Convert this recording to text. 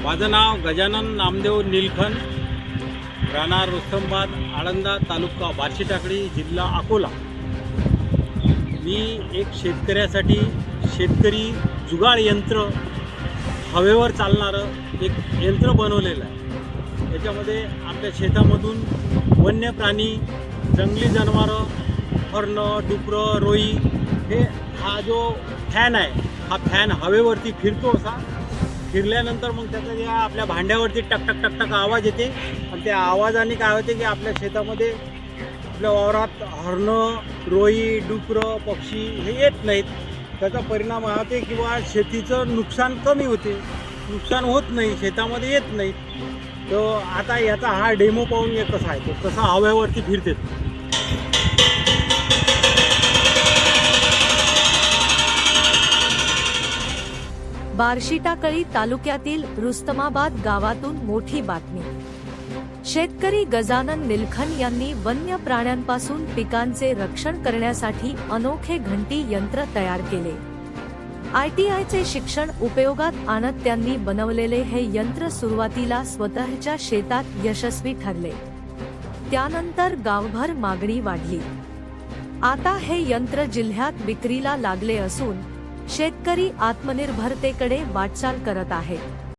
माझं नाव गजानन नामदेव नीलखन, राहणार रुस्तमाबाद, आळंदा, तालुका बार्शी टाकळी, जिल्हा अकोला। मी एक शेतकऱ्यासाठी शेतकरी जुगाड यंत्र, हवेवर चालणारं एक यंत्र बनवलेलं आहे। याच्यामध्ये आपल्या शेतामधून वन्य प्राणी, जंगली जनावरं, हरणं, डुकरं, रोई, हे हा जो फॅन आहे, हा फॅन हवेवरती फिरतो। असा फिरल्यानंतर मग त्याचा या आपल्या भांड्यावरती टक टक टक टक आवाज येते आणि त्या आवाजाने काय होते की आपल्या शेतामध्ये, आपल्या वावरात हरणं, रोई, डुकरं, पक्षी हे येत नाहीत। त्याचा परिणाम हा होते किंवा शेतीचं नुकसान कमी होते, नुकसान होत नाही, शेतामध्ये येत नाही। तर आता याचा हा डेमो पाहून हे कसा आहे, तो कसा हवेवरती फिरते। बार्शी टाकळी तालुक्यातील रुस्तमाबाद गावातून मोठी बातमी। शेतकरी गजानन नीलखन यांनी वन्य प्राण्यांपासून पिकांचे रक्षण करण्यासाठी अनोखे घंटी यंत्र तयार केले। ITIचे शिक्षण उपयोगात आणत त्यांनी बनवलेले हे यंत्र सुरुवातीला स्वतःच्या शेतात यशस्वी ठरले। त्यानंतर गावभर मागणी वाढली। आता हे यंत्र जिल्ह्यात विक्रीला लागले असून शेतकरी आत्मनिर्भरतेकडे वाटचाल करत आहेत।